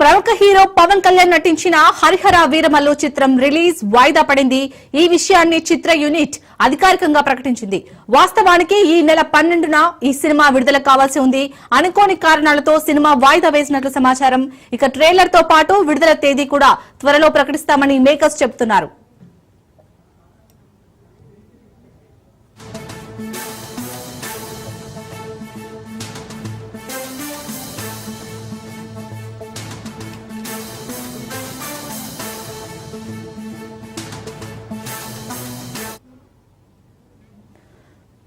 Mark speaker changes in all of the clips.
Speaker 1: ప్రముఖ హీరో పవన్ కళ్యాణ్ నటించిన హరిహర వీరమల్లు చిత్రం రిలీజ్ వాయిదా పడింది. ఈ విషయాన్ని చిత్ర యూనిట్ అధికారికంగా ప్రకటించింది. వాస్తవానికి ఈ నెల 12న ఈ సినిమా విడుదల కావాల్సి ఉంది. అనుకోని కారణాలతో సినిమా వాయిదా వేసినట్లు సమాచారం. ఇక ట్రైలర్ తో పాటు విడుదల తేదీ కూడా త్వరలో ప్రకటిస్తామని మేకర్స్ చెబుతున్నారు.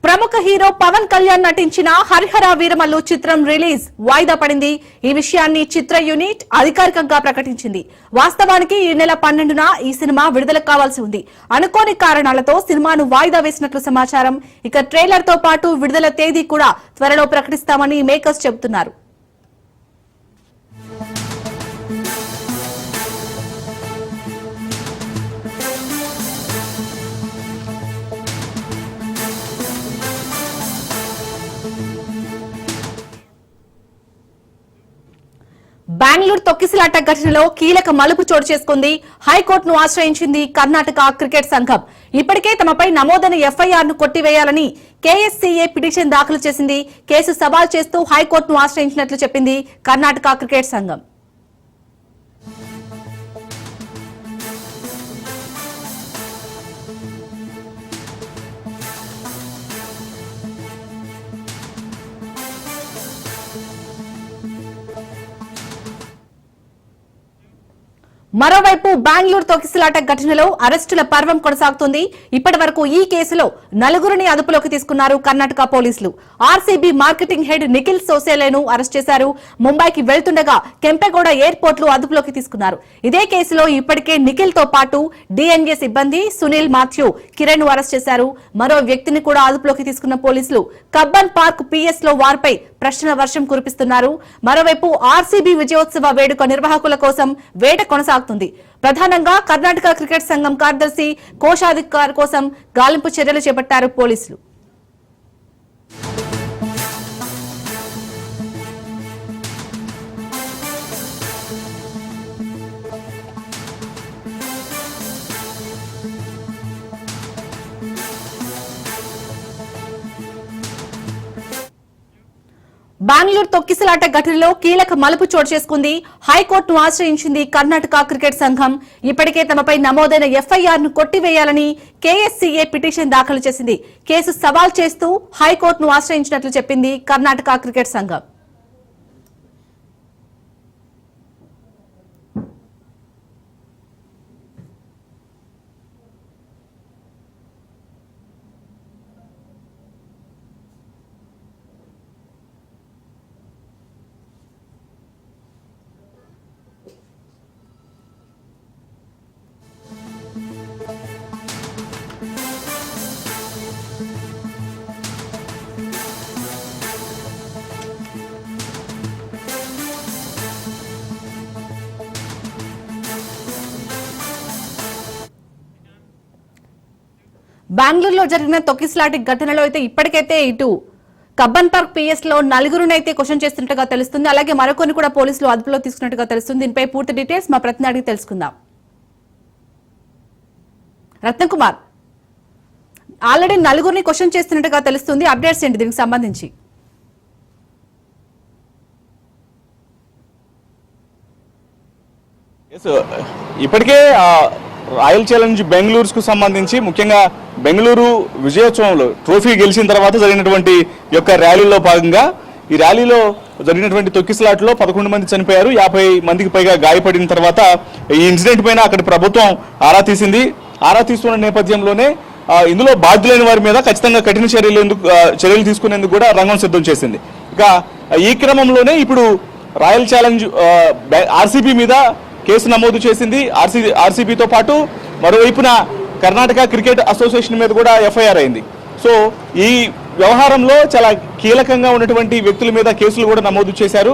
Speaker 1: ప్రముఖ హీరో పవన్ కళ్యాణ్ నటించిన హరిహర వీరమల్లు చిత్రం రిలీజ్ వాయిదా పడింది. ఈ విషయాన్ని చిత్ర యూనిట్ అధికారికంగా ప్రకటించింది. వాస్తవానికి ఈ నెల 12న ఈ సినిమా విడుదల కావాల్సి ఉంది. అనుకోని కారణాలతో సినిమాను వాయిదా వేసినట్లు సమాచారం. ఇక ట్రైలర్ తో పాటు విడుదల తేదీ కూడా త్వరలో ప్రకటిస్తామని మేకర్స్ చెబుతున్నారు. బెంగళూరు తొక్కిసలాట ఘటనలో కీలక మలుపు చోటు చేసుకుంది. హైకోర్టును ఆశ్రయించింది కర్ణాటక క్రికెట్ సంఘం. ఇప్పటికే తమపై నమోదైన ఎఫ్ఐఆర్ ను కొట్టివేయాలని కేఎస్సీఏ పిటిషన్ దాఖలు చేసింది. కేసు సవాల్ చేస్తూ హైకోర్టును ఆశ్రయించినట్లు చెప్పింది కర్ణాటక క్రికెట్ సంఘం. మరోవైపు బెంగళూరు తొక్కిసలాట ఘటనలో అరెస్టుల పర్వం కొనసాగుతుంది. ఇప్పటి వరకు ఈ కేసులో 4గురిని అదుపులోకి తీసుకున్నారు కర్ణాటక పోలీసులు. ఆర్సీబీ మార్కెటింగ్ హెడ్ నిఖిల్ సోసేలేను అరెస్ట్ చేశారు. ముంబైకి వెళ్తుండగా కెంపెగౌడ ఎయిర్పోర్ట్ లో అదుపులోకి తీసుకున్నారు. ఇదే కేసులో ఇప్పటికే నిఖిల్ తో పాటు డిఎన్ఏ సిబ్బంది సునీల్ మాథ్యూ కిరణ్ ను అరెస్ట్ చేశారు. మరో వ్యక్తిని కూడా అదుపులోకి తీసుకున్న పోలీసులు కబ్బన్ పార్క్ పిఎస్ లో వారిపై ప్రశ్నల వర్షం కురిపిస్తున్నారు. మరోవైపు ఆర్సీబీ విజయోత్సవ వేడుక నిర్వాహకుల కోసం వేట కొనసాగుతుంది. ప్రధానంగా కర్ణాటక క్రికెట్ సంఘం కార్యదర్శి కోశాధికారి కోసం గాలింపు చర్యలు చేపట్టారు పోలీసులు. బెంగళూరు తొక్కిసలాట ఘటనలో కీలక మలుపు చోటు చేసుకుంది. హైకోర్టును ఆశ్రయించింది కర్ణాటక క్రికెట్ సంఘం. ఇప్పటికే తమపై నమోదైన ఎఫ్ఐఆర్ ను కొట్టివేయాలని కేఎస్సీఏ పిటిషన్ దాఖలు చేసింది. కేసు సవాల్ చేస్తూ హైకోర్టును ఆశ్రయించినట్లు చెప్పింది కర్ణాటక క్రికెట్ సంఘం. బెంగళూరులో జరిగిన తొక్కిసలాట ఘటనలో అయితే ఇప్పటికైతే ఇటు కబ్బన్ పార్క్ పిఎస్ లో 4గురినైతే క్వశ్చన్ చేస్తున్నట్టుగా తెలుస్తుంది. అలాగే మరికొన్ని కూడా పోలీసులు అదుపులో తీసుకున్నట్టుగా తెలుస్తుంది. దీనిపై పూర్తి డీటెయిల్స్ మా ప్రతినిధి తెలుసుకుందాం. రత్నకుమార్, ఆల్రెడీ 4గురిని క్వశ్చన్ చేస్తున్నట్టుగా తెలుస్తుంది. అప్డేట్స్ ఏంటి దీనికి సంబంధించి?
Speaker 2: ఇప్పటికే రాయల్ ఛాలెంజ్ బెంగళూరుకు సంబంధించి ముఖ్యంగా బెంగళూరు విజయోత్సవంలో ట్రోఫీ గెలిచిన తర్వాత జరిగినటువంటి యొక్క ర్యాలీలో భాగంగా ఈ ర్యాలీలో జరిగినటువంటి తొక్కిసలాట్లో 11 మంది చనిపోయారు. 50 మందికి పైగా గాయపడిన తర్వాత ఈ ఇన్సిడెంట్ పైన అక్కడి ప్రభుత్వం ఆరా తీసింది. ఆరా తీస్తున్న నేపథ్యంలోనే ఇందులో బాధ్యులైన వారి మీద ఖచ్చితంగా కఠిన చర్యలు తీసుకునేందుకు కూడా రంగం సిద్ధం చేసింది. ఇక ఈ క్రమంలోనే ఇప్పుడు రాయల్ ఛాలెంజ్ ఆర్సీబీ మీద కేసు నమోదు చేసింది. ఆర్సీబీతో పాటు మరోవైపున కర్ణాటక క్రికెట్ అసోసియేషన్ మీద కూడా ఎఫ్ఐఆర్ అయింది. సో ఈ వ్యవహారంలో చాలా కీలకంగా ఉన్నటువంటి వ్యక్తుల మీద కేసులు కూడా నమోదు చేశారు.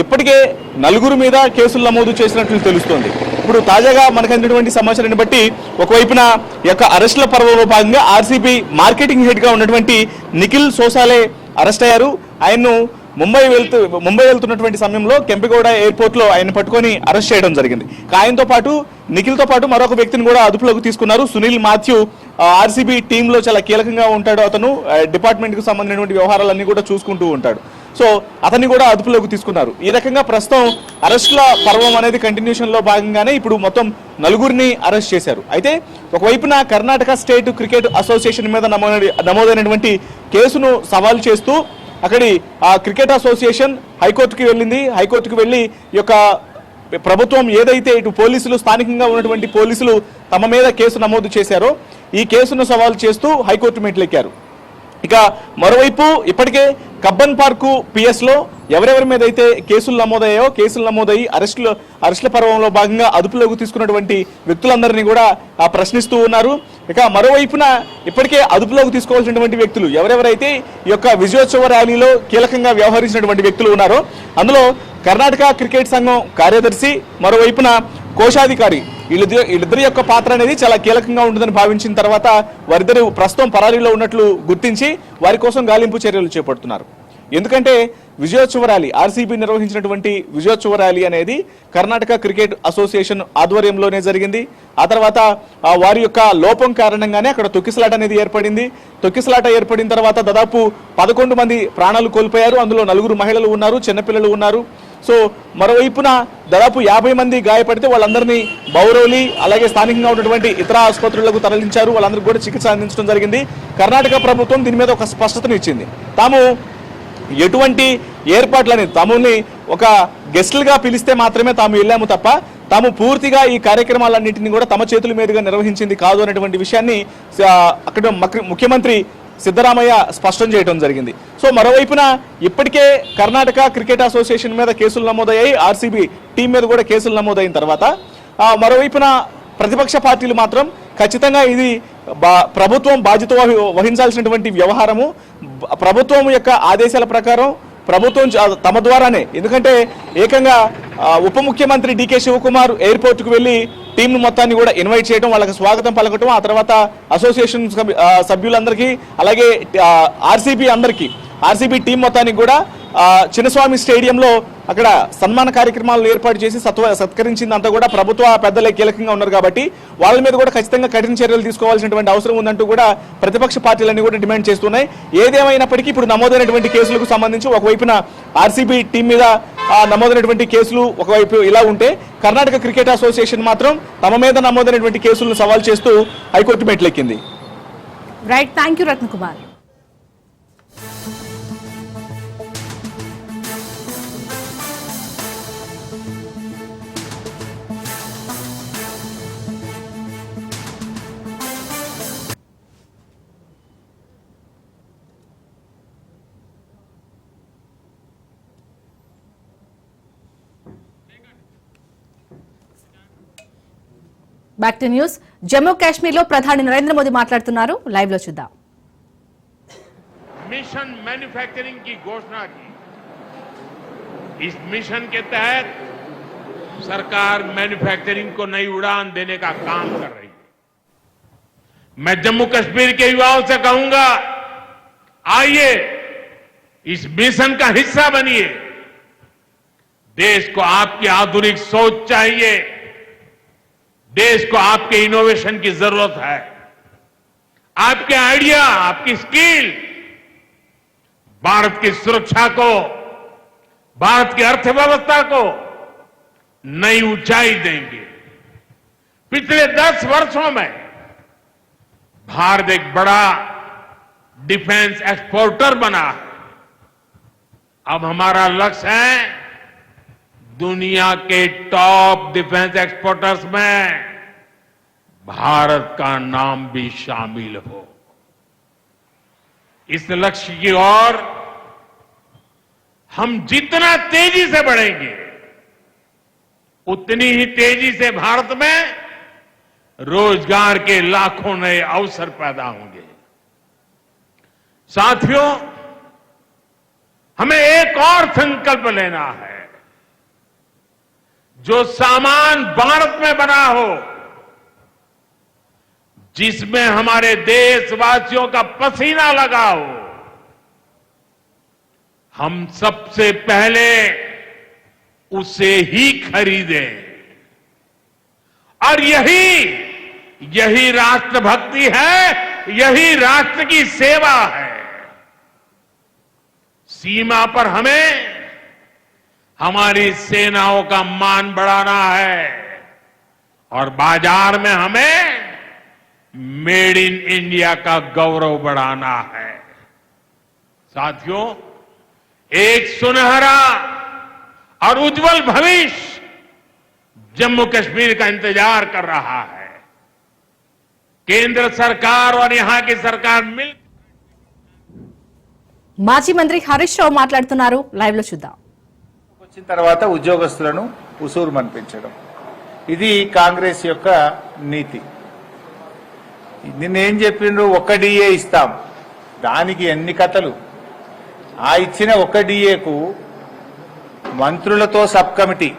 Speaker 2: ఇప్పటికే 4గురి మీద కేసులు నమోదు చేసినట్లు తెలుస్తోంది. ఇప్పుడు తాజాగా మనకు అందినటువంటి సమాచారాన్ని బట్టి ఒకవైపున యొక్క అరెస్టుల పర్వంలో భాగంగా ఆర్సీబీ మార్కెటింగ్ హెడ్ గా ఉన్నటువంటి నిఖిల్ సోసాలే అరెస్ట్ అయ్యారు. ఆయన్ను ముంబై వెళ్తున్నటువంటి సమయంలో కెంపెగౌడ ఎయిర్పోర్ట్ లో ఆయన పట్టుకొని అరెస్ట్ చేయడం జరిగింది. ఆయనతో పాటు నిఖిల్తో పాటు మరొక వ్యక్తిని కూడా అదుపులోకి తీసుకున్నారు. సునీల్ మాథ్యూ ఆర్సీబీ టీంలో చాలా కీలకంగా ఉంటాడు. అతను డిపార్ట్మెంట్ కు సంబంధించినటువంటి వ్యవహారాలన్నీ కూడా చూసుకుంటూ ఉంటాడు. సో అతన్ని కూడా అదుపులోకి తీసుకున్నారు. ఈ రకంగా ప్రస్తుతం అరెస్టుల పర్వం అనేది కంటిన్యూషన్ లో భాగంగానే ఇప్పుడు మొత్తం నలుగురిని అరెస్ట్ చేశారు. అయితే ఒకవైపున కర్ణాటక స్టేట్ క్రికెట్ అసోసియేషన్ మీద నమోదైనటువంటి కేసును సవాల్ చేస్తూ అక్కడి ఆ క్రికెట్ అసోసియేషన్ హైకోర్టుకి వెళ్ళింది. హైకోర్టుకు వెళ్ళి ఈ యొక్క ప్రభుత్వం ఏదైతే ఇటు పోలీసులు స్థానికంగా ఉన్నటువంటి పోలీసులు తమ మీద కేసు నమోదు చేశారో ఈ కేసును సవాల్ చేస్తూ హైకోర్టు మెట్లెక్కారు. ఇక మరోవైపు ఇప్పటికే కబ్బన్ పార్కు పిఎస్ లో ఎవరెవరి మీద అయితే కేసులు నమోదయ్యాయో కేసులు నమోదయ్యి అరెస్టుల పర్వంలో భాగంగా అదుపులోకి తీసుకున్నటువంటి వ్యక్తులందరినీ కూడా ప్రశ్నిస్తూ ఉన్నారు. ఇక మరోవైపున ఇప్పటికే అదుపులోకి తీసుకోవాల్సినటువంటి వ్యక్తులు ఎవరెవరైతే ఈ యొక్క విజయోత్సవ ర్యాలీలో కీలకంగా వ్యవహరించినటువంటి వ్యక్తులు ఉన్నారో అందులో కర్ణాటక క్రికెట్ సంఘం కార్యదర్శి, మరోవైపున కోశాధికారి, వీళ్ళిద్దరి యొక్క పాత్ర అనేది చాలా కీలకంగా ఉంటుందని భావించిన తర్వాత వారిద్దరు ప్రస్తుతం పరారీలో ఉన్నట్లు గుర్తించి వారి కోసం గాలింపు చర్యలు చేపడుతున్నారు. ఎందుకంటే విజయోత్సవ ర్యాలీ ఆర్సీబీ నిర్వహించినటువంటి విజయోత్సవ ర్యాలీ అనేది కర్ణాటక క్రికెట్ అసోసియేషన్ ఆధ్వర్యంలోనే జరిగింది. ఆ తర్వాత వారి యొక్క లోపం కారణంగానే అక్కడ తొక్కిసలాట అనేది ఏర్పడింది. తొక్కిసలాట ఏర్పడిన తర్వాత దాదాపు 11 మంది ప్రాణాలు కోల్పోయారు. అందులో 4 మహిళలు ఉన్నారు, చిన్నపిల్లలు ఉన్నారు. సో మరోవైపున దాదాపు 50 మంది గాయపడితే వాళ్ళందరినీ బౌరౌలి అలాగే స్థానికంగా ఉన్నటువంటి ఇతర ఆసుపత్రులకు తరలించారు. వాళ్ళందరికీ కూడా చికిత్స అందించడం జరిగింది. కర్ణాటక ప్రభుత్వం దీని మీద ఒక స్పష్టతను ఇచ్చింది. తాము ఎటువంటి ఏర్పాట్లని తమని ఒక గెస్టులుగా పిలిస్తే మాత్రమే తాము వెళ్ళాము తప్ప తాము పూర్తిగా ఈ కార్యక్రమాలన్నింటినీ కూడా తమ చేతుల మీదుగా నిర్వహించింది కాదు అనేటువంటి విషయాన్ని అక్కడ ముఖ్యమంత్రి సిద్ధరామయ్య స్పష్టం చేయడం జరిగింది. సో మరోవైపున ఇప్పటికే కర్ణాటక క్రికెట్ అసోసియేషన్ మీద కేసులు నమోదయ్యాయి. ఆర్సీబీ టీం మీద కూడా కేసులు నమోదైన తర్వాత మరోవైపున ప్రతిపక్ష పార్టీలు మాత్రం ఖచ్చితంగా ఇది ప్రభుత్వం బాధ్యత వహించాల్సినటువంటి వ్యవహారము, ప్రభుత్వం యొక్క ఆదేశాల ప్రకారం ప్రభుత్వం తమ ద్వారానే, ఎందుకంటే ఏకంగా ఉప ముఖ్యమంత్రి డికే శివకుమార్ ఎయిర్పోర్ట్కు వెళ్ళి టీంను మొత్తాన్ని కూడా ఇన్వైట్ చేయడం, వాళ్ళకి స్వాగతం పలకటం, ఆ తర్వాత అసోసియేషన్ సభ్యులందరికీ అలాగే ఆర్సీబీ టీం మొత్తానికి కూడా చిన్నస్వామి స్టేడియంలో అక్కడ సన్మాన కార్యక్రమాలను ఏర్పాటు చేసి సత్కరించిందంతా కూడా ప్రభుత్వ పెద్దలే కీలకంగా ఉన్నారు కాబట్టి వాళ్ళ మీద కూడా ఖచ్చితంగా కఠిన చర్యలు తీసుకోవాల్సినటువంటి అవసరం ఉందంటూ కూడా ప్రతిపక్ష పార్టీలన్నీ కూడా డిమాండ్ చేస్తున్నాయి. ఏదేమైనప్పటికీ ఇప్పుడు నమోదైనటువంటి కేసులకు సంబంధించి ఒకవైపున ఆర్సీబీ టీం మీద నమోదైనటువంటి కేసులు ఒకవైపు ఇలా ఉంటే కర్ణాటక క్రికెట్ అసోసియేషన్ మాత్రం తమ మీద నమోదైనటువంటి కేసులను సవాల్ చేస్తూ హైకోర్టు మెట్లెక్కింది.
Speaker 1: Right, thank you Ratna Kumar. Back to news. Jammu Kashmir లో ప్రధాని నరేంద్ర మోదీ మాట్లాడుతున్నారు. లైవ్ లో చూద్దాం.
Speaker 3: मिशन मैन्युफैक्चरिंग की घोषणा की। इस मिशन के तहत सरकार मैन्युफैक्चरिंग को नई उड़ान देने का काम कर रही है। मैं जम्मू कश्मीर के युवाओं से कहूंगा, आइए इस मिशन का हिस्सा बनिए। देश को आपकी आधुनिक सोच चाहिए, देश को आपके इनोवेशन की जरूरत है। आपके आइडिया, आपकी स्किल भारत की सुरक्षा को, भारत की अर्थव्यवस्था को नई ऊंचाई देंगे। पिछले 10 वर्षों में भारत एक बड़ा डिफेंस एक्सपोर्टर बना है। अब हमारा लक्ष्य है दुनिया के टॉप डिफेंस एक्सपोर्टर्स में भारत का नाम भी शामिल हो। इस लक्ष्य की ओर हम जितना तेजी से बढ़ेंगे उतनी ही तेजी से भारत में रोजगार के लाखों नए अवसर पैदा होंगे। साथियों, हमें एक और संकल्प लेना है। जो सामान भारत में बना हो, जिसमें हमारे देशवासियों का पसीना लगा हो, हम सबसे पहले उसे ही खरीदें और यही राष्ट्रभक्ति है, यही राष्ट्र की सेवा है। सीमा पर हमें हमारी सेनाओं का मान बढ़ाना है और बाजार में हमें मेड इन इंडिया का गौरव बढ़ाना है। साथियों, एक सुनहरा और उज्जवल भविष्य जम्मू कश्मीर का इंतजार कर रहा है। केंद्र सरकार और यहां की सरकार मिल
Speaker 1: మాజీ మంత్రి హరీష్ రావు మాట్లాడుతున్నారు. లైవ్ లో చూద్దాం.
Speaker 4: వచ్చిన తర్వాత ఉద్యోగస్తులను ఉసూరు మనిపించడం, ఇది కాంగ్రెస్ యొక్క నీతి. నిన్నేం చెప్పిండ్రు? ఒక్క డిఏ ఇస్తాం, దానికి ఎన్ని కథలు. ఆ ఇచ్చిన ఒక్క డిఏకు మంత్రులతో సబ్ కమిటీ,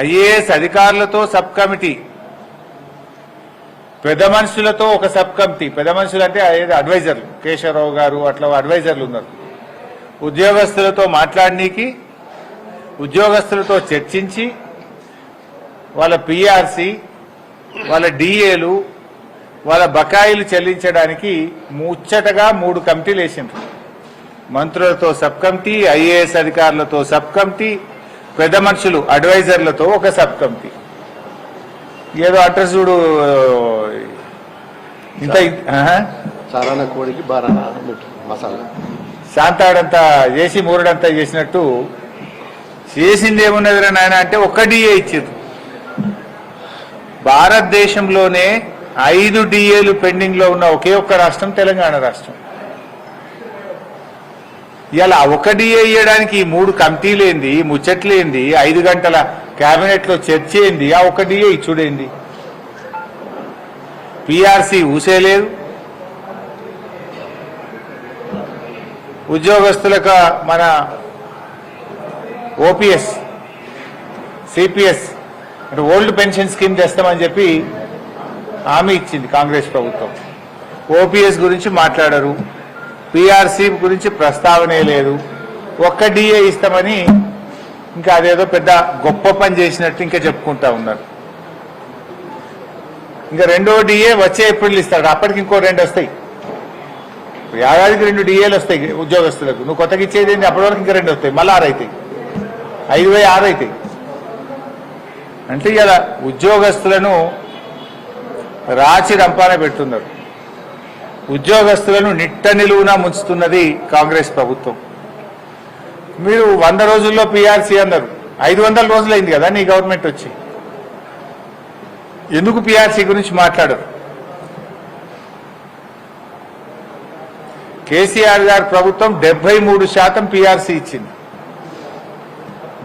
Speaker 4: ఐఏఎస్ అధికారులతో సబ్ కమిటీ, పెద్ద మనుషులతో ఒక సబ్ కమిటీ. పెద్ద మనుషులు అంటే అడ్వైజర్లు, కేశవరావు గారు అట్లా అడ్వైజర్లు ఉన్నారు. ఉద్యోగస్తులతో మాట్లాడనీకి, ఉద్యోగస్తులతో చర్చించి వాళ్ళ పిఆర్సి, వాళ్ళ డిఏలు, వాళ్ళ బకాయిలు చెల్లించడానికి ముచ్చటగా 3 కమిటీలు వేసిండ్రు. మంత్రులతో సబ్ కమిటీ, ఐఏఎస్ అధికారులతో సబ్ కమిటీ, పెద్ద మనుషులు అడ్వైజర్లతో ఒక సబ్ కమిటీ. ఏదో అడ్రస్ చూడు ఇంత
Speaker 5: చారాన కోడికి బారాన మసాలా
Speaker 4: శాంతాడంతా చేసి మూరడంతా చేసినట్టు చేసింది ఏమున్నదిరా నాయన అంటే ఒక్క డిఏ ఇచ్చారు. భారతదేశంలోనే 5 డిఏలు పెండింగ్ లో ఉన్న ఒకే ఒక్క రాష్ట్రం తెలంగాణ రాష్ట్రం. ఇలా ఒక డిఏ ఇవ్వడానికి 3 కమిటీలేంది, ముచ్చట్లేంది, 5 గంటల కేబినెట్ లో చర్చ ఏంది, ఆ ఒక డిఏ ఇచ్చుడేంది. పిఆర్సి ఊసేలేదు. ఉద్యోగస్తులకు మన ఓపీఎస్, సిపిఎస్ అంటే ఓల్డ్ పెన్షన్ స్కీమ్ తెస్తామని చెప్పి హామీ ఇచ్చింది కాంగ్రెస్ ప్రభుత్వం. ఓపీఎస్ గురించి మాట్లాడరు, పిఆర్సి గురించి ప్రస్తావనే లేదు. ఒక్క డిఏ ఇస్తామని ఇంకా అదేదో పెద్ద గొప్ప పని చేసినట్టు ఇంకా చెప్పుకుంటా ఉన్నారు. ఇంకా 2వ డిఏ వచ్చే ఏప్రిల్ ఇస్తాడు, అప్పటికి ఇంకో 2 వస్తాయి. ఏడాదికి 2 డిఏలు వస్తాయి ఉద్యోగస్తులకు. నువ్వు కొత్తగా ఇచ్చేది ఏంటి? అప్పటి వరకు ఇంకా 2 వస్తాయి, మళ్ళీ 6 అవుతాయి, 5/6 అవుతాయి. అంటే ఇలా ఉద్యోగస్తులను రాచి రంపాన పెడుతున్నారు. ఉద్యోగస్తులను నిట్ట నిలువునా ముంచుతున్నది కాంగ్రెస్ ప్రభుత్వం. మీరు 100 రోజుల్లో పిఆర్సీ అన్నారు, 500 రోజులైంది కదా నీ గవర్నమెంట్ వచ్చి. ఎందుకు పిఆర్సీ గురించి మాట్లాడరు? కేసీఆర్ గారి ప్రభుత్వం 73% పిఆర్సీ ఇచ్చింది.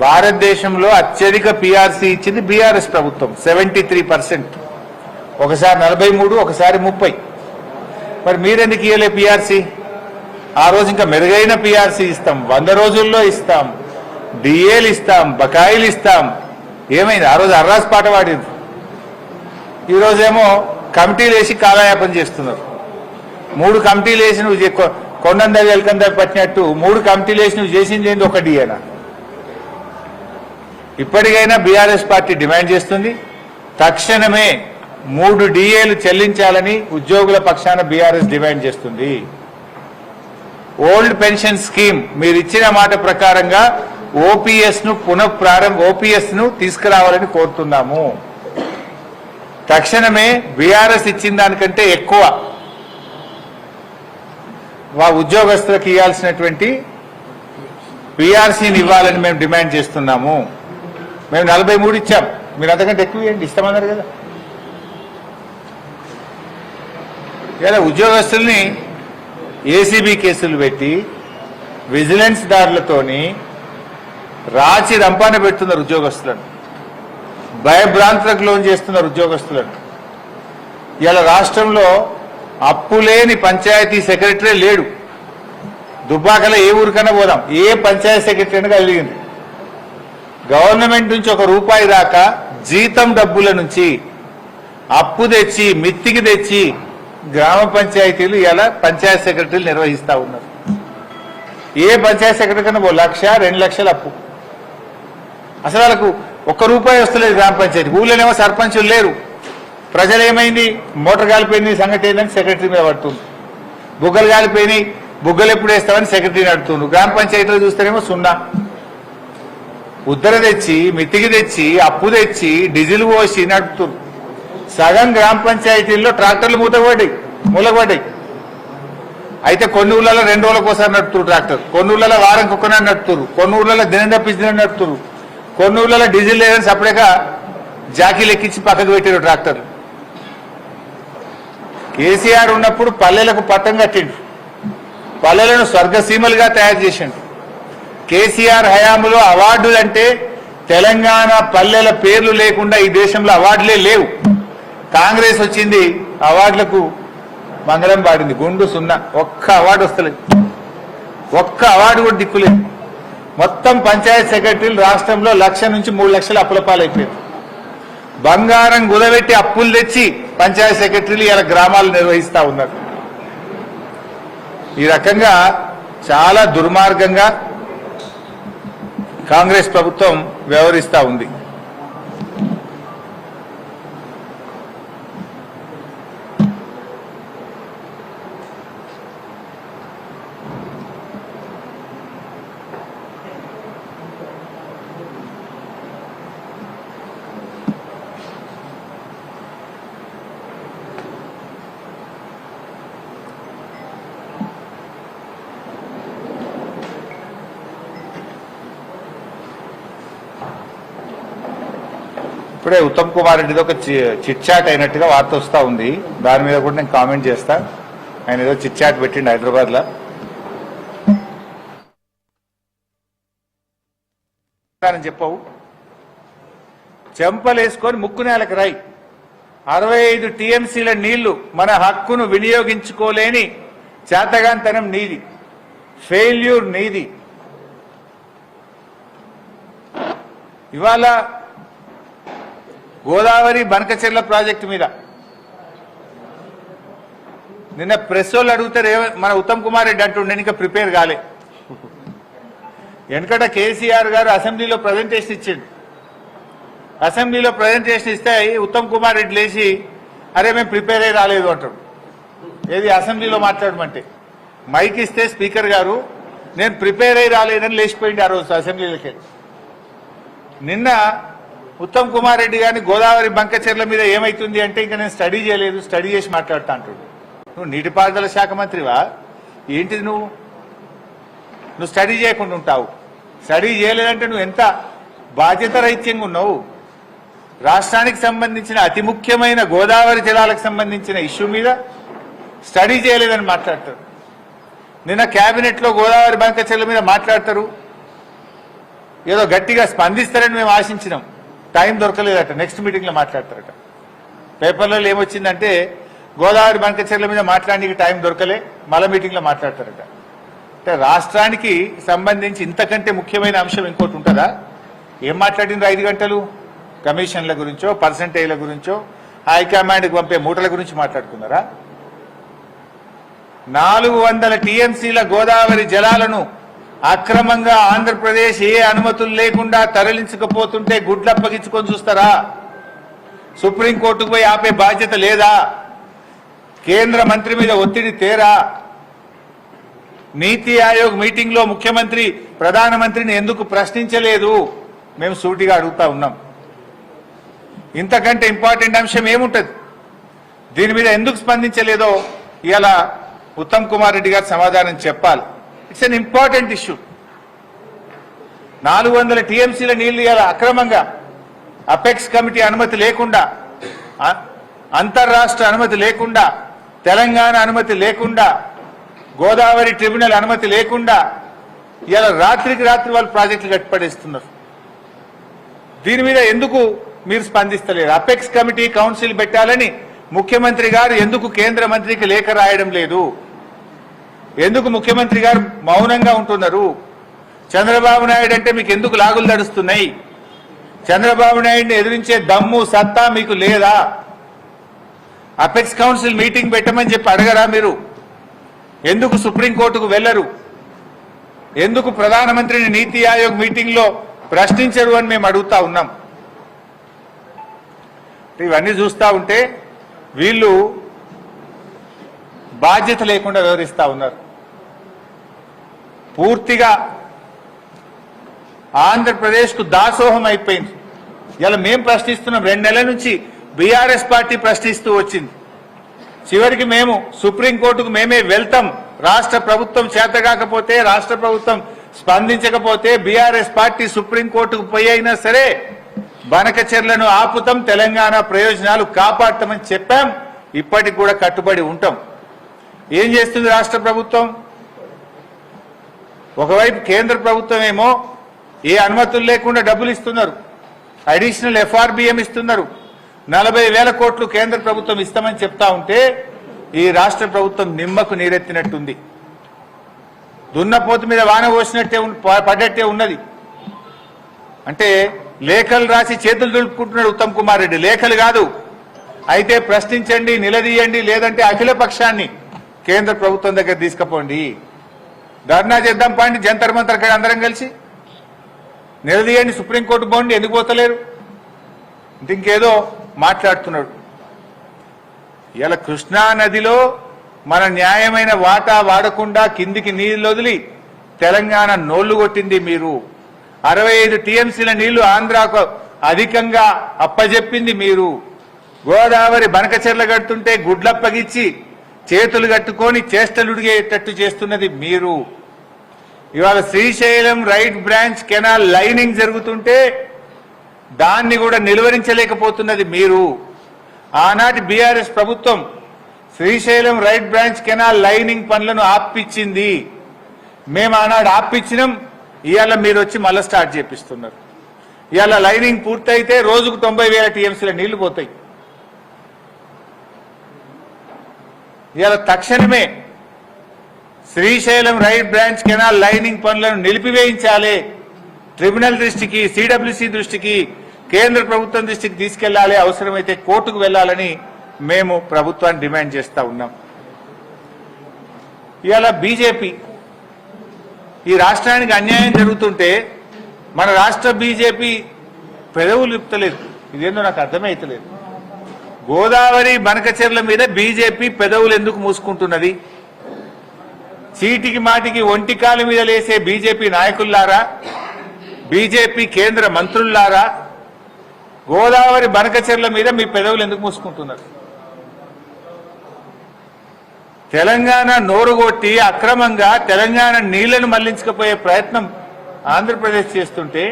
Speaker 4: భారతదేశంలో అత్యధిక పిఆర్సీ ఇచ్చింది బీఆర్ఎస్ ప్రభుత్వం, 73%. ఒకసారి 43, ఒకసారి 30. మరి మీరెందుకు ఇవ్వలే పిఆర్సీ? ఆ రోజు ఇంకా మెరుగైన పిఆర్సీ ఇస్తాం, 100 రోజుల్లో ఇస్తాం, డిఏలు ఇస్తాం, బకాయిలు ఇస్తాం. ఏమైంది? ఆ రోజు అర్రాస్ పాట పాడింది. ఈరోజేమో కమిటీలు వేసి కాలయాపన చేస్తున్నారు. 3 కమిటీలు వేసి నువ్వు కొండందరి ఎల్కందరి పట్టినట్టు 3 కమిటీలు వేసి నువ్వు చేసింది ఏంది? ఒక డిఏనా? ఇప్పటికైనా బీఆర్ఎస్ పార్టీ డిమాండ్ చేస్తుంది, తక్షణమే 3 డిఏలు చెల్లించాలని ఉద్యోగుల పక్షాన బీఆర్ఎస్ డిమాండ్ చేస్తుంది. ఓల్డ్ పెన్షన్ స్కీమ్ మీరు ఇచ్చిన మాట ప్రకారంగా ఓపీఎస్ ను తీసుకురావాలని కోరుతున్నాము. తక్షణమే బీఆర్ఎస్ ఇచ్చిన దానికంటే ఎక్కువ ఉద్యోగస్తులకు ఇవ్వాల్సినటువంటి పిఆర్సీని ఇవ్వాలని మేము డిమాండ్ చేస్తున్నాము. మేము 43 ఇచ్చాం, మీరు అంతకంటే ఎక్కువ ఇవ్వండి, ఇస్తామన్నారు కదా. ఇలా ఉద్యోగస్తుల్ని ఏసీబీ కేసులు పెట్టి విజిలెన్స్ దారులతోని రాచి రంపాన పెడుతున్నారు ఉద్యోగస్తులను, భయభ్రాంతులకు లోన్ చేస్తున్నారు ఉద్యోగస్తులను. ఇలా రాష్ట్రంలో అప్పులేని పంచాయతీ సెక్రటరీ లేడు. దుబ్బాకలో ఏ ఊరికైనా పోదాం, ఏ పంచాయతీ సెక్రటరీ కలిగింది. గవర్నమెంట్ నుంచి ₹1 దాకా జీతం డబ్బుల నుంచి అప్పు తెచ్చి మిత్తికి తెచ్చి గ్రామ పంచాయతీలు ఇలా పంచాయతీ సెక్రటరీలు నిర్వహిస్తా ఉన్నారు. ఏ పంచాయతీ సెక్రటరీ కన్నా 1 లక్ష 2 లక్షల అప్పు. అసలు వాళ్ళకు ₹1 వస్తలేదు గ్రామ పంచాయతీ. ఊళ్ళోనేమో సర్పంచులు లేరు. ప్రజలు ఏమైంది, మోటార్ కాలిపోయింది సంగతి ఏంటంటే సెక్రటరీ మీద పడుతుంది. బుగ్గలు కాలిపోయినాయి, బుగ్గలు ఎప్పుడు వేస్తామని సెక్రటరీ నడుతుండ్రు. గ్రామ పంచాయతీలో చూస్తేనేమో 0. ఉద్దర తెచ్చి, మితికి తెచ్చి, అప్పు తెచ్చి, డీజిల్ పోసి నడుపుతున్నారు. సగం గ్రామ పంచాయతీల్లో ట్రాక్టర్లు మూలగబడ్డాయి. అయితే కొన్ని ఊళ్ళలో 2 రోజులకు ఒకసారి నడుపుతున్నారు ట్రాక్టర్, కొన్ని ఊళ్ళలో వారానికి ఒక్కనాడు నడుపుతున్నారు, కొన్ని ఊళ్ళలో దినం తప్పించి దినం నడుపుతున్నారు, కొన్ని ఊళ్ళలో డీజిల్ లేదని సపరేట్గా జాకీలు ఎక్కించి పక్కకు పెట్టారు ట్రాక్టర్లు. కేసీఆర్ ఉన్నప్పుడు పల్లెలకు పట్టం కట్టిండు, పల్లెలను స్వర్గసీమలుగా తయారు చేసిండు. కేసీఆర్ హయాంలో అవార్డులు అంటే తెలంగాణ పల్లెల పేర్లు లేకుండా ఈ దేశంలో అవార్డులే లేవు. కాంగ్రెస్ వచ్చింది, అవార్డులకు మంగళం పాడింది, గుండు 0. ఒక్క అవార్డు వస్తలేదు, ఒక్క అవార్డు కూడా దిక్కులేదు. మొత్తం పంచాయత్ సెక్రటరీలు రాష్ట్రంలో 1 లక్ష నుంచి 3 లక్షల అప్పుల పాలైపోయారు. బంగారం గుదబెట్టి అప్పులు తెచ్చి పంచాయత్ సెక్రటరీలు ఇలా గ్రామాలు నిర్వహిస్తా ఉన్నారు. ఈ రకంగా చాలా దుర్మార్గంగా కాంగ్రెస్ ప్రభుత్వం వ్యవహరిస్తా ఉంది. ఇప్పుడే ఉత్తమ్ కుమార్ రెడ్డిది ఒక చిట్ చాట్ అయినట్టుగా వార్త వస్తూ ఉంది. దాని మీద కూడా నేను కామెంట్ చేస్తా. ఆయన ఏదో చిట్ చాట్ పెట్టిండు హైదరాబాద్లో. చెప్పవు, చెంపలేసుకొని ముక్కు నేలకు రాయి. 65 టీఎంసీల నీళ్లు మన హక్కును వినియోగించుకోలేని చేతగాంతనం నీది, ఫెయిల్యూర్ నీది. ఇవాళ గోదావరి బనకచెర్ల ప్రాజెక్టు మీద నిన్న ప్రెస్ వాళ్ళు అడుగుతారు, మన ఉత్తమ్ కుమార్ రెడ్డి అంటుండే ఇంకా ప్రిపేర్ కాలే. వెనకట కేసీఆర్ గారు అసెంబ్లీలో ప్రజెంటేషన్ ఇచ్చిండు. అసెంబ్లీలో ప్రజెంటేషన్ ఇస్తే ఉత్తమ్ కుమార్ రెడ్డి లేచి అరే మేము ప్రిపేర్ అయ్యి రాలేదు అంటాడు. ఏది అసెంబ్లీలో మాట్లాడమంటే మైక్ ఇస్తే స్పీకర్ గారు నేను ప్రిపేర్ అయ్యి రాలేదని లేచిపోయింది ఆ రోజు అసెంబ్లీలోకి. నిన్న ఉత్తమ్ కుమార్ రెడ్డి గారిని గోదావరి బంకచెర్ల మీద ఏమైతుంది అంటే ఇంకా నేను స్టడీ చేయలేదు, స్టడీ చేసి మాట్లాడుతా అంటాడు. నువ్వు నీటిపారుదల శాఖ మంత్రివా ఏంటిది? నువ్వు స్టడీ చేయకుండా ఉంటావు. స్టడీ చేయలేదంటే నువ్వు ఎంత బాధ్యత రహిత్యంగా ఉన్నావు. రాష్ట్రానికి సంబంధించిన అతి ముఖ్యమైన గోదావరి జలాలకు సంబంధించిన ఇష్యూ మీద స్టడీ చేయలేదని మాట్లాడతారు. నిన్న కేబినెట్లో గోదావరి బంకచెర్ల మీద మాట్లాడతారు, ఏదో గట్టిగా స్పందిస్తారని మేము ఆశించినాం. టైం దొరకలేదట, నెక్స్ట్ మీటింగ్లో మాట్లాడతారట. పేపర్లలో ఏమొచ్చిందంటే గోదావరి బంకచెర్ల మీద మాట్లాడడానికి టైం దొరకలే, మళ్ళా మీటింగ్లో మాట్లాడతారట. అంటే రాష్ట్రానికి సంబంధించి ఇంతకంటే ముఖ్యమైన అంశం ఇంకోటి ఉంటుందా? ఏం మాట్లాడినరు 5 గంటలు? కమిషన్ల గురించో, పర్సంటేజ్ల గురించో, హైకమాండ్కి పంపే మూటల గురించి మాట్లాడుకున్నారా? 400 టీఎంసీల గోదావరి జలాలను అక్రమంగా ఆంధ్రప్రదేశ్ ఏ అనుమతులు లేకుండా తరలించకపోతుంటే గుడ్లప్పగించుకొని చూస్తారా? సుప్రీంకోర్టుకు పోయి ఆపే బాధ్యత లేదా? కేంద్ర మంత్రి మీద ఒత్తిడి తేరా? నీతి ఆయోగ్ మీటింగ్ లో ముఖ్యమంత్రి ప్రధానమంత్రిని ఎందుకు ప్రశ్నించలేదు? మేము సూటిగా అడుగుతా ఉన్నాం. ఇంతకంటే ఇంపార్టెంట్ అంశం ఏముంటది? దీని మీద ఎందుకు స్పందించలేదో ఇవాళ ఉత్తమ్ కుమార్ రెడ్డి గారు సమాధానం చెప్పాలి. It's an important issue. 400 టీఎంసీల నీళ్లు ఇవాళ అక్రమంగా అపెక్స్ కమిటీ అనుమతి లేకుండా, అంతర్రాష్ట్ర అనుమతి లేకుండా, తెలంగాణ అనుమతి లేకుండా, గోదావరి ట్రిబ్యునల్ అనుమతి లేకుండా ఇలా రాత్రికి రాత్రి వాళ్ళు ప్రాజెక్టులు కట్టిపడేస్తున్నారు. దీని మీద ఎందుకు మీరు స్పందిస్తలేరు? అపెక్స్ కమిటీ కౌన్సిల్ పెట్టాలని ముఖ్యమంత్రి గారు ఎందుకు కేంద్ర మంత్రికి లేఖ రాయడం లేదు? ఎందుకు ముఖ్యమంత్రి గారు మౌనంగా ఉంటున్నారు? చంద్రబాబు నాయుడు అంటే మీకు ఎందుకు లాగులు తడుస్తున్నాయి? చంద్రబాబు నాయుడిని ఎదిరించే దమ్ము సత్తా మీకు లేదా? అపెక్స్ కౌన్సిల్ మీటింగ్ పెట్టమని చెప్పి అడగరా మీరు? ఎందుకు సుప్రీంకోర్టుకు వెళ్లరు? ఎందుకు ప్రధానమంత్రిని నీతి ఆయోగ్ మీటింగ్ లో ప్రశ్నించరు అని మేము అడుగుతా ఉన్నాం. ఇవన్నీ చూస్తా ఉంటే వీళ్ళు బాధ్యత లేకుండా వ్యవహరిస్తా ఉన్నారు. పూర్తిగా ఆంధ్రప్రదేశ్కు దాసోహం అయిపోయింది. ఇలా మేము ప్రశ్నిస్తున్నాం. 2 నెలల నుంచి బీఆర్ఎస్ పార్టీ ప్రశ్నిస్తూ వచ్చింది. చివరికి మేము సుప్రీంకోర్టుకు మేమే వెళ్తాం. రాష్ట్ర ప్రభుత్వం చేతగాకపోతే, రాష్ట్ర ప్రభుత్వం స్పందించకపోతే బీఆర్ఎస్ పార్టీ సుప్రీంకోర్టుకు పోయి అయినా సరే బనకచెర్లను ఆపుతాం, తెలంగాణ ప్రయోజనాలు కాపాడతామని చెప్పాం. ఇప్పటికి కూడా కట్టుబడి ఉంటాం. ఏం చేస్తుంది రాష్ట్ర ప్రభుత్వం? ఒకవైపు కేంద్ర ప్రభుత్వం ఏమో ఏ అనుమతులు లేకుండా డబ్బులు ఇస్తున్నారు, అడిషనల్ FRBM ఇస్తున్నారు. 40,000 కోట్లు కేంద్ర ప్రభుత్వం ఇస్తామని చెప్తా ఉంటే ఈ రాష్ట్ర ప్రభుత్వం నిమ్మకు నీరెత్తినట్టుంది. దున్నపోతు మీద వాన పోసినట్టే పడ్డట్టే ఉన్నది. అంటే లేఖలు రాసి చేతులు దులుపుకుంటున్నాడు ఉత్తమ్ కుమార్ రెడ్డి. లేఖలు కాదు, అయితే ప్రశ్నించండి, నిలదీయండి, లేదంటే అఖిల పక్షాన్ని కేంద్ర ప్రభుత్వం దగ్గర తీసుకుపోండి, ధర్నా చేద్దాం పాండి, జంతర్ మంతర్ కాడ అందరం కలిసి నిలదీయండి, సుప్రీంకోర్టు పోండి. ఎందుకు పోతలేరు? ఇంకేదో మాట్లాడుతున్నాడు. ఇలా కృష్ణా నదిలో మన న్యాయమైన వాటా వాడకుండా కిందికి నీళ్లు వదిలి తెలంగాణ నోళ్లు కొట్టింది మీరు. 65 TMCల నీళ్లు ఆంధ్రాకు అధికంగా అప్పజెప్పింది మీరు. గోదావరి బనకచెర్ల కడుతుంటే గుడ్లప్పగిచ్చి చేతులు కట్టుకొని చేష్టలుడిగేటట్టు చేస్తున్నది మీరు. ఇవాళ Srisailam right branch canal lining జరుగుతుంటే దాన్ని కూడా నిలువరించలేకపోతున్నది మీరు. ఆనాటి బీఆర్ఎస్ ప్రభుత్వం Srisailam right branch canal lining పనులను ఆపిచ్చింది. మేము ఆనాడు ఆపిచ్చినాం. ఇవాళ మీరు వచ్చి మళ్ళీ స్టార్ట్ చేపిస్తున్నారు. ఇవాళ లైనింగ్ పూర్తయితే రోజుకు 90,000 TMCల నీళ్లు పోతాయి. ఇవాళ తక్షణమే Srisailam right branch canal lining పనులను నిలిపివేయించాలి. ట్రిబ్యునల్ దృష్టికి, CWC దృష్టికి, కేంద్ర ప్రభుత్వం దృష్టికి తీసుకెళ్లాలి. అవసరమైతే కోర్టుకు వెళ్లాలని మేము ప్రభుత్వాన్ని డిమాండ్ చేస్తా ఉన్నాం. ఇవాళ బీజేపీ ఈ రాష్ట్రానికి అన్యాయం జరుగుతుంటే మన రాష్ట్ర బీజేపీ పెదవులు ఇప్పలేదు. ఇదేందో నాకు అర్థమే అవుతలేదు. గోదావరి బనకచెర్ల మీద బీజేపీ పెదవులు ఎందుకు మూసుకుంటున్నది? చీటికి మాటికి ఒంటికాల మీద లేసే బీజేపీ నాయకుల్లారా, బీజేపీ కేంద్ర మంత్రుల్లారా, గోదావరి బనకచెర్ల మీద మీ పెదవులు ఎందుకు మూసుకుంటున్నారు? తెలంగాణ నోరుగొట్టి అక్రమంగా తెలంగాణ నీళ్లను మళ్లించకపోయే ప్రయత్నం ఆంధ్రప్రదేశ్ చేస్తుంటే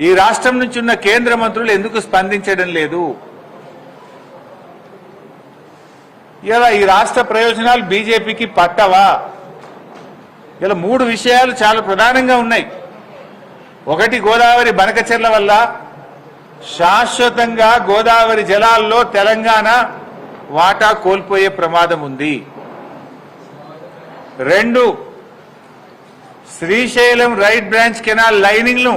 Speaker 4: ఈ రాష్ట్రం నుంచి ఉన్న కేంద్ర మంత్రులు ఎందుకు స్పందించడం లేదు? ఇలా ఈ రాష్ట్ర ప్రయోజనాలు బీజేపీకి పట్టవా? ఇలా 3 విషయాలు చాలా ప్రధానంగా ఉన్నాయి. ఒకటి, గోదావరి బనకచెర్ల వల్ల శాశ్వతంగా గోదావరి జలాల్లో తెలంగాణ వాటా కోల్పోయే ప్రమాదం ఉంది. 2, Srisailam right branch canal lining ను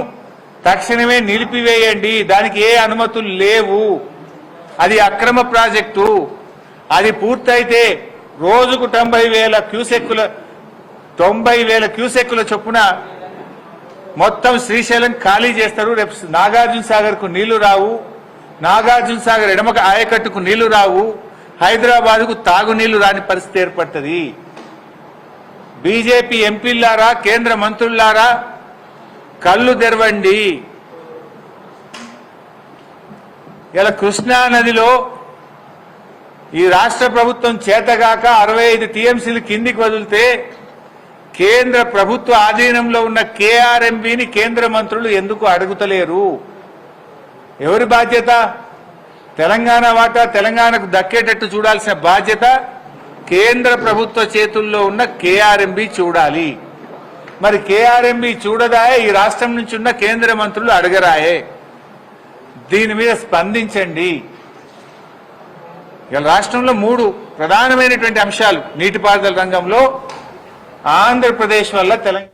Speaker 4: తక్షణమే నిలిపివేయండి. దానికి ఏ అనుమతులు లేవు. అది అక్రమ ప్రాజెక్టు. అది పూర్తయితే రోజుకు 90,000 క్యూసెక్కుల చొప్పున మొత్తం శ్రీశైలం ఖాళీ చేస్తారు. రేపు నాగార్జున సాగర్ కు నీళ్లు రావు, నాగార్జున సాగర్ ఎడమక ఆయకట్టుకు నీళ్లు రావు, హైదరాబాద్ కు తాగునీళ్లు రాని పరిస్థితి ఏర్పడుతుంది. బీజేపీ ఎంపీలారా, కేంద్ర మంత్రులారా, కళ్ళు తెరవండి. ఇలా కృష్ణా నదిలో ఈ రాష్ట్ర ప్రభుత్వం చేతగాక 65 TMCలు కిందికి వదిలితే కేంద్ర ప్రభుత్వ ఆధీనంలో ఉన్న KRMBని కేంద్ర మంత్రులు ఎందుకు అడుగుతలేరు? ఎవరి బాధ్యత? తెలంగాణ వాటా తెలంగాణకు దక్కేటట్టు చూడాల్సిన బాధ్యత కేంద్ర ప్రభుత్వ చేతుల్లో ఉన్న KRMB చూడాలి. మరి KRMB చూడదాయే, ఈ రాష్ట్రం నుంచి ఉన్న కేంద్ర మంత్రులు అడగరాయే. దీని మీద స్పందించండి. ఇలా రాష్ట్రంలో 3 ప్రధానమైనటువంటి అంశాలు నీటిపారుదల రంగంలో ఆంధ్రప్రదేశ్ వల్ల తెలంగాణ